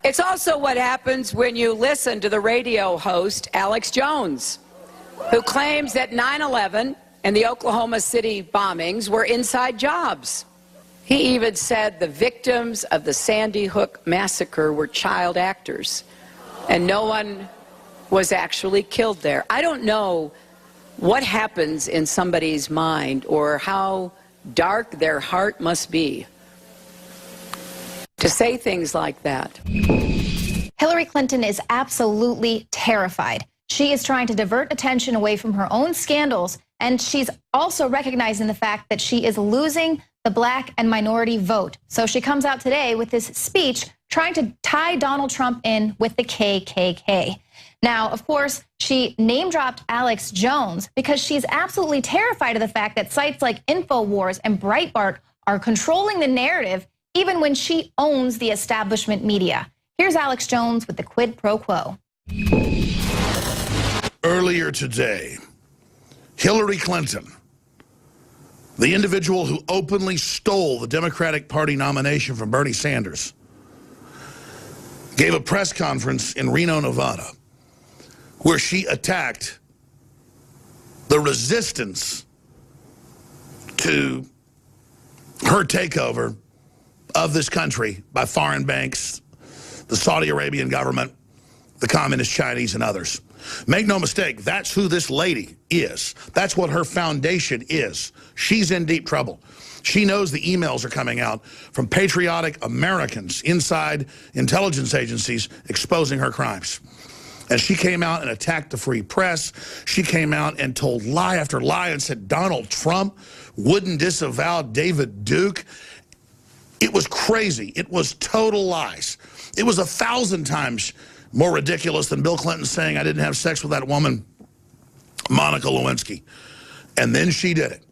It's also what happens when you listen to the radio host, Alex Jones, who claims that 9/11 and the Oklahoma City bombings were inside jobs. He even said the victims of the Sandy Hook massacre were child actors, and no one was actually killed there. I don't know what happens in somebody's mind or how dark their heart must be to say things like that. Hillary Clinton is absolutely terrified. She is trying to divert attention away from her own scandals, and she's also recognizing the fact that she is losing the black and minority vote. So she comes out today with this speech trying to tie Donald Trump in with the KKK. Now, of course, she name-dropped Alex Jones because she's absolutely terrified of the fact that sites like InfoWars and Breitbart are controlling the narrative even when she owns the establishment media. Here's Alex Jones with the quid pro quo. Earlier today, Hillary Clinton, the individual who openly stole the Democratic Party nomination from Bernie Sanders, gave a press conference in Reno, Nevada, where she attacked the resistance to her takeover of this country by foreign banks, the Saudi Arabian government, the communist Chinese, and others. Make no mistake, that's who this lady is. That's what her foundation is. She's in deep trouble. She knows the emails are coming out from patriotic Americans inside intelligence agencies exposing her crimes. And she came out and attacked the free press. She came out and told lie after lie and said Donald Trump wouldn't disavow David Duke. It was crazy. It was total lies. It was 1,000 times more ridiculous than Bill Clinton saying I didn't have sex with that woman, Monica Lewinsky. And then she did it.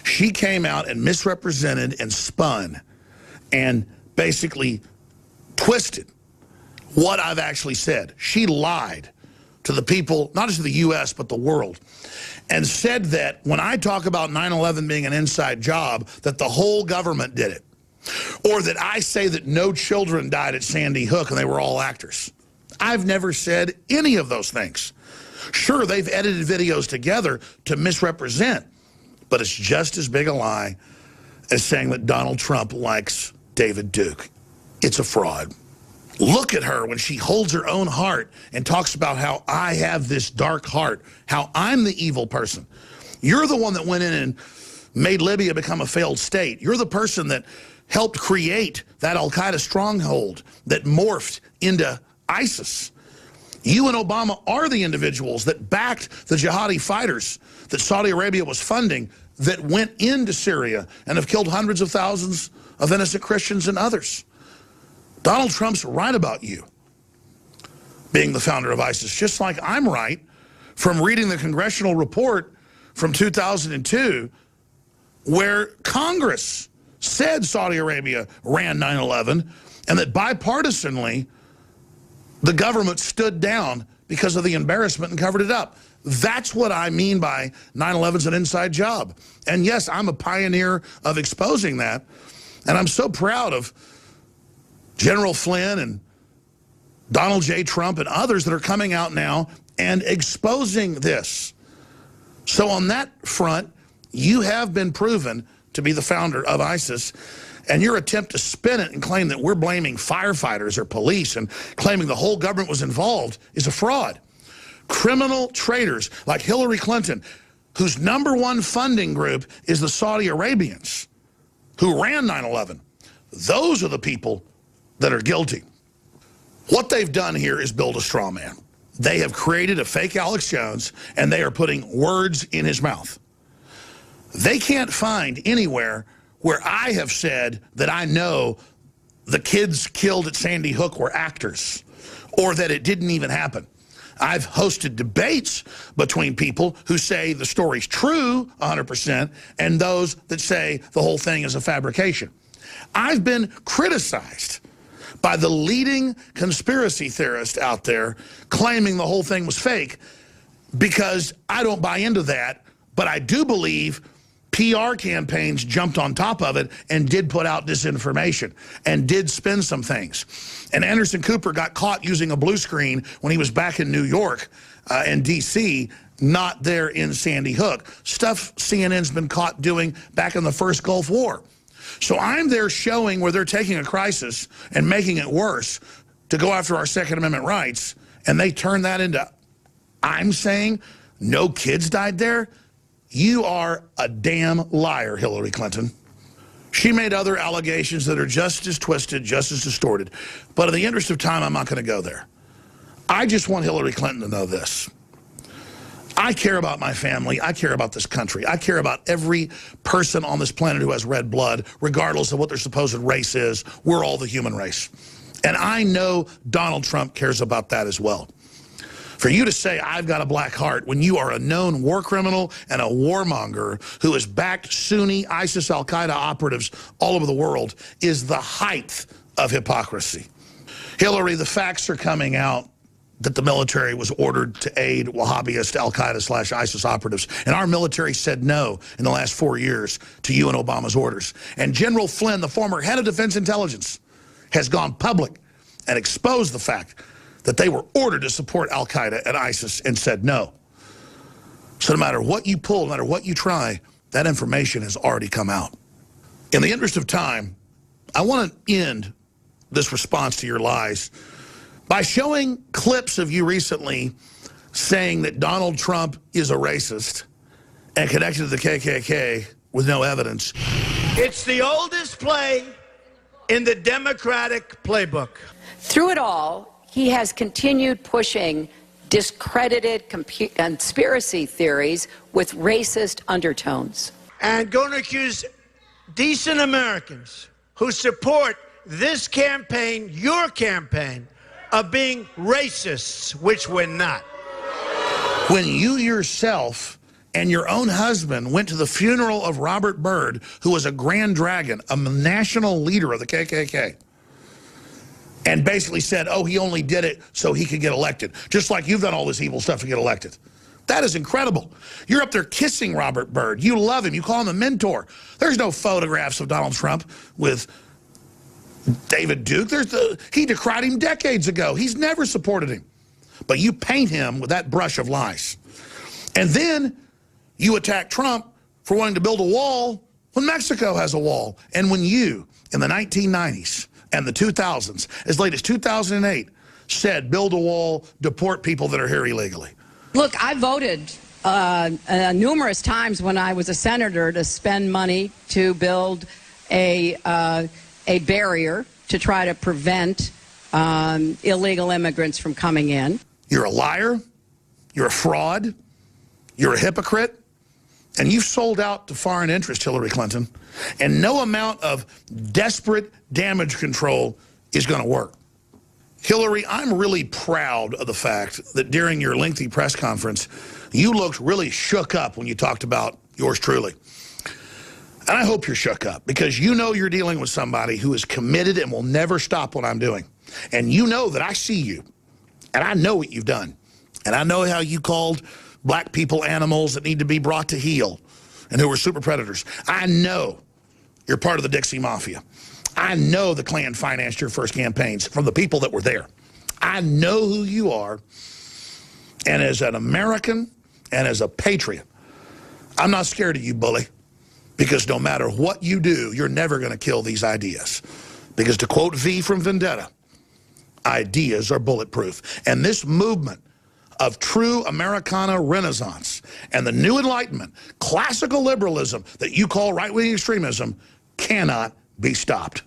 She came out and misrepresented and spun and basically twisted what I've actually said. She lied to the people, not just the U.S., but the world, and said that when I talk about 9/11 being an inside job, that the whole government did it. Or that I say that no children died at Sandy Hook and they were all actors. I've never said any of those things. Sure, they've edited videos together to misrepresent, but it's just as big a lie as saying that Donald Trump likes David Duke. It's a fraud. Look at her when she holds her own heart and talks about how I have this dark heart, how I'm the evil person. You're the one that went in and made Libya become a failed state. You're the person that helped create that al-Qaeda stronghold that morphed into ISIS. You and Obama are the individuals that backed the jihadi fighters that Saudi Arabia was funding that went into Syria and have killed hundreds of thousands of innocent Christians and others. Donald Trump's right about you being the founder of ISIS, just like I'm right from reading the congressional report from 2002 where Congress said Saudi Arabia ran 9/11 and that bipartisanly the government stood down because of the embarrassment and covered it up. That's what I mean by 9/11's an inside job. And yes, I'm a pioneer of exposing that. And I'm so proud of General Flynn and Donald J. Trump and others that are coming out now and exposing this. So on that front, you have been proven to be the founder of ISIS, and your attempt to spin it and claim that we're blaming firefighters or police and claiming the whole government was involved is a fraud. Criminal traitors like Hillary Clinton, whose #1 funding group is the Saudi Arabians, who ran 9/11. Those are the people that are guilty. What they've done here is build a straw man. They have created a fake Alex Jones, and they are putting words in his mouth. They can't find anywhere where I have said that I know the kids killed at Sandy Hook were actors or that it didn't even happen. I've hosted debates between people who say the story's true 100% and those that say the whole thing is a fabrication. I've been criticized by the leading conspiracy theorist out there claiming the whole thing was fake because I don't buy into that, but I do believe PR campaigns jumped on top of it and did put out disinformation and did spin some things. And Anderson Cooper got caught using a blue screen when he was back in New York and D.C., not there in Sandy Hook. Stuff CNN's been caught doing back in the first Gulf War. So I'm there showing where they're taking a crisis and making it worse to go after our Second Amendment rights, and they turn that into, I'm saying no kids died there? You are a damn liar, Hillary Clinton. She made other allegations that are just as twisted, just as distorted. But in the interest of time, I'm not going to go there. I just want Hillary Clinton to know this. I care about my family. I care about this country. I care about every person on this planet who has red blood, regardless of what their supposed race is. We're all the human race. And I know Donald Trump cares about that as well. For you to say, I've got a black heart, when you are a known war criminal and a warmonger who has backed Sunni, ISIS, Al-Qaeda operatives all over the world, is the height of hypocrisy. Hillary, the facts are coming out that the military was ordered to aid Wahhabist Al-Qaeda/ISIS operatives. And our military said no in the last 4 years to you and Obama's orders. And General Flynn, the former head of Defense Intelligence, has gone public and exposed the fact that they were ordered to support Al-Qaeda and ISIS and said no. So no matter what you pull, no matter what you try, that information has already come out. In the interest of time, I want to end this response to your lies by showing clips of you recently saying that Donald Trump is a racist and connected to the KKK with no evidence. It's the oldest play in the Democratic playbook. Through it all, he has continued pushing discredited conspiracy theories with racist undertones. And going to accuse decent Americans who support this campaign, your campaign, of being racists, which we're not. When you yourself and your own husband went to the funeral of Robert Byrd, who was a Grand Dragon, a national leader of the KKK, and basically said, oh, he only did it so he could get elected, just like you've done all this evil stuff to get elected. That is incredible. You're up there kissing Robert Byrd. You love him. You call him a mentor. There's no photographs of Donald Trump with David Duke. He decried him decades ago. He's never supported him. But you paint him with that brush of lies. And then you attack Trump for wanting to build a wall when Mexico has a wall. And when you, in the 1990s and the 2000s, as late as 2008, said build a wall, deport people that are here illegally. Look, I voted numerous times when I was a senator to spend money to build a barrier to try to prevent illegal immigrants from coming in. You're a liar. You're a fraud. You're a hypocrite. And you've sold out to foreign interest, Hillary Clinton. And no amount of desperate damage control is going to work. Hillary, I'm really proud of the fact that during your lengthy press conference, you looked really shook up when you talked about yours truly. And I hope you're shook up because you know you're dealing with somebody who is committed and will never stop what I'm doing. And you know that I see you, and I know what you've done. And I know how you called black people animals that need to be brought to heel and who were super predators. I know you're part of the Dixie Mafia. I know the Klan financed your first campaigns from the people that were there. I know who you are, and as an American and as a patriot, I'm not scared of you, bully, because no matter what you do, you're never going to kill these ideas. Because to quote V from Vendetta, ideas are bulletproof. And this movement of true Americana Renaissance and the new Enlightenment, classical liberalism that you call right-wing extremism, cannot be stopped.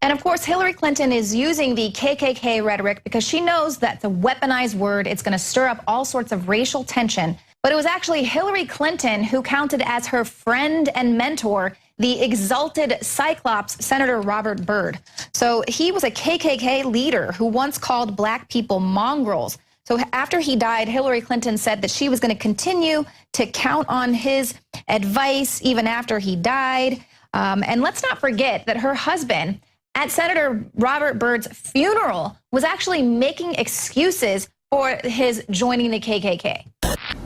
And of course, Hillary Clinton is using the KKK rhetoric because she knows that's a weaponized word. It's going to stir up all sorts of racial tension. But it was actually Hillary Clinton who counted as her friend and mentor the exalted Cyclops Senator Robert Byrd. So he was a KKK leader who once called black people mongrels. So after he died, Hillary Clinton said that she was going to continue to count on his advice even after he died. And let's not forget that her husband at Senator Robert Byrd's funeral was actually making excuses for his joining the KKK.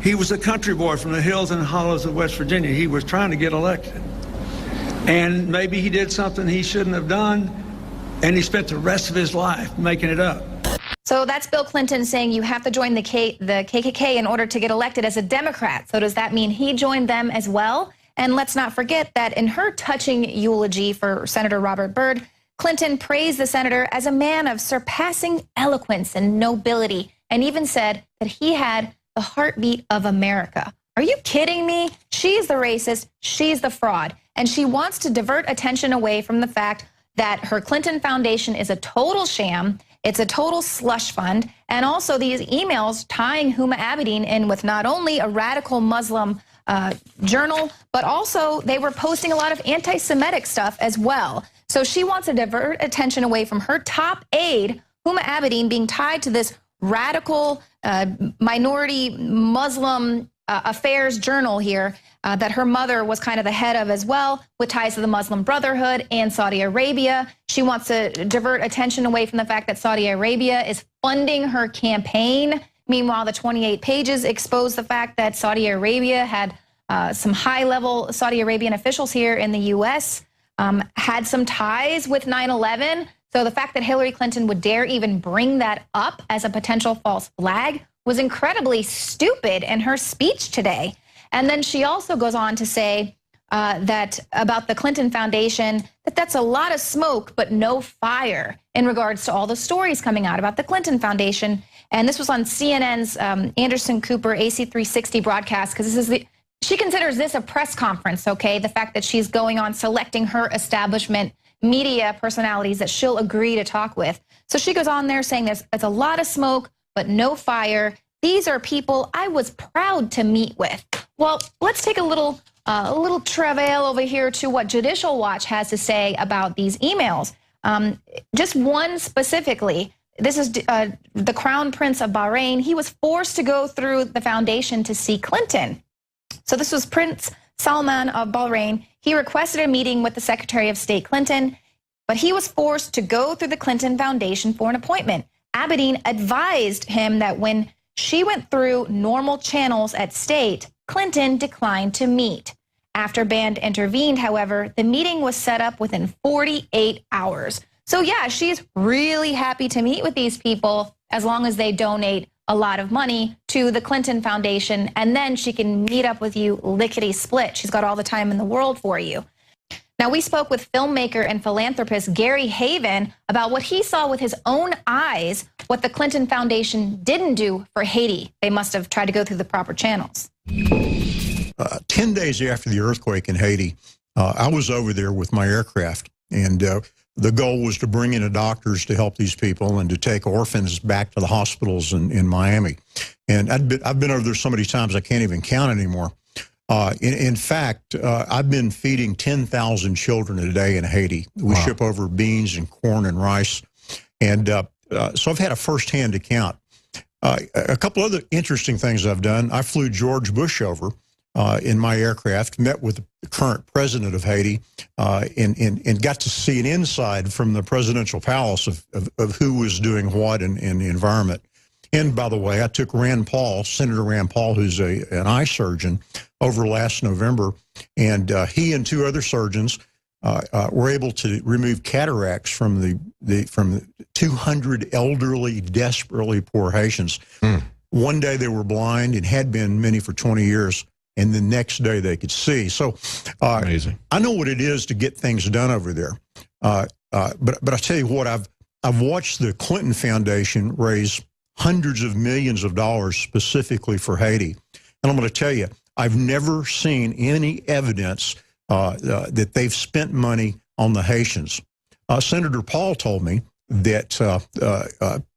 He was a country boy from the hills and hollows of West Virginia. He was trying to get elected. And maybe he did something he shouldn't have done, and he spent the rest of his life making it up. So that's Bill Clinton saying you have to join the KKK in order to get elected as a Democrat. So does that mean he joined them as well? And let's not forget that in her touching eulogy for Senator Robert Byrd, Clinton praised the senator as a man of surpassing eloquence and nobility, and even said that he had the heartbeat of America. Are you kidding me? She's the racist, she's the fraud, and she wants to divert attention away from the fact that her Clinton Foundation is a total sham, it's a total slush fund, and also these emails tying Huma Abedin in with not only a radical Muslim journal, but also they were posting a lot of anti-Semitic stuff as well. So she wants to divert attention away from her top aide, Huma Abedin, being tied to this radical minority Muslim affairs journal here that her mother was kind of the head of as well, with ties to the Muslim Brotherhood and Saudi Arabia. She wants to divert attention away from the fact that Saudi Arabia is funding her campaign. Meanwhile, the 28 pages exposed the fact that Saudi Arabia had some high-level Saudi Arabian officials here in the U.S. Had some ties with 9/11. So the fact that Hillary Clinton would dare even bring that up as a potential false flag was incredibly stupid in her speech today. And then she also goes on to say that about the Clinton Foundation, that's a lot of smoke but no fire in regards to all the stories coming out about the Clinton Foundation. And this was on CNN's Anderson Cooper AC360 broadcast, because she considers this a press conference, okay? The fact that she's going on selecting her establishment media personalities that she'll agree to talk with. So she goes on there saying there's a lot of smoke, but no fire. These are people I was proud to meet with. Well, let's take a little travail over here to what Judicial Watch has to say about these emails. Just one specifically. This is the Crown Prince of Bahrain. He was forced to go through the foundation to see Clinton. So this was Prince Salman of Bahrain. He requested a meeting with the Secretary of State Clinton, but he was forced to go through the Clinton Foundation for an appointment. Abedin advised him that when she went through normal channels at state, Clinton declined to meet. After Band intervened, however, the meeting was set up within 48 hours. So yeah, she's really happy to meet with these people as long as they donate a lot of money to the Clinton Foundation, and then she can meet up with you lickety-split. She's got all the time in the world for you. Now, we spoke with filmmaker and philanthropist Gary Haven about what he saw with his own eyes, what the Clinton Foundation didn't do for Haiti. They must have tried to go through the proper channels. 10 days after the earthquake in Haiti, I was over there with my aircraft, and the goal was to bring in doctors to help these people and to take orphans back to the hospitals in Miami. And I've been over there so many times I can't even count anymore. In fact, I've been feeding 10,000 children a day in Haiti. We ship over beans and corn and rice. And so I've had a firsthand account. A couple other interesting things I've done. I flew George Bush over in my aircraft, met with the current president of Haiti, and got to see an inside from the presidential palace of who was doing what in the environment. And by the way, I took Rand Paul, Senator Rand Paul, who's an eye surgeon, over last November, and he and two other surgeons were able to remove cataracts from the 200 elderly, desperately poor Haitians. One day they were blind and had been many for 20 years. And the next day they could see. So amazing. I know what it is to get things done over there. But I tell you what, I've watched the Clinton Foundation raise hundreds of millions of dollars specifically for Haiti. And I'm going to tell you, I've never seen any evidence that they've spent money on the Haitians. Senator Paul told me that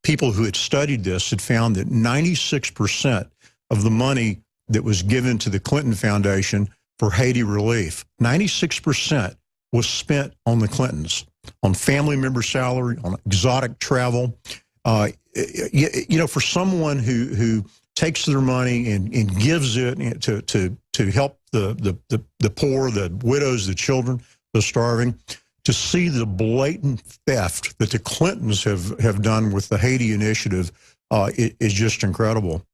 people who had studied this had found that 96% of the money that was given to the Clinton Foundation for Haiti relief, 96% was spent on the Clintons, on family member salary, on exotic travel. You know, for someone who takes their money and gives it to help the poor, the widows, the children, the starving, to see the blatant theft that the Clintons have done with the Haiti initiative is just incredible.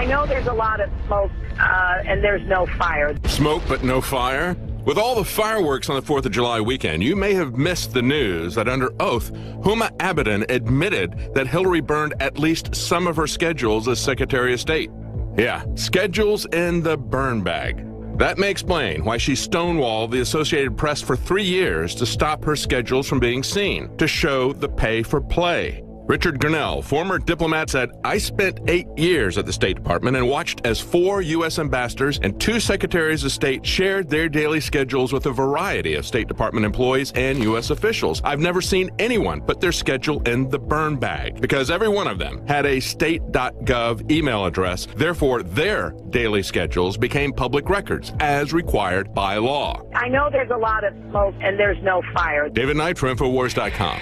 know there's a lot of smoke and there's no fire. Smoke but no fire? With all the fireworks on the 4th of July weekend, you may have missed the news that under oath, Huma Abedin admitted that Hillary burned at least some of her schedules as Secretary of State. Yeah, schedules in the burn bag. That may explain why she stonewalled the Associated Press for 3 years to stop her schedules from being seen, to show the pay for play. Richard Grinnell, former diplomat, said, "I spent 8 years at the State Department and watched as 4 U.S. ambassadors and 2 secretaries of state shared their daily schedules with a variety of State Department employees and U.S. officials. I've never seen anyone put their schedule in the burn bag because every one of them had a state.gov email address. Therefore, their daily schedules became public records as required by law." I know there's a lot of smoke and there's no fire. David Knight for InfoWars.com.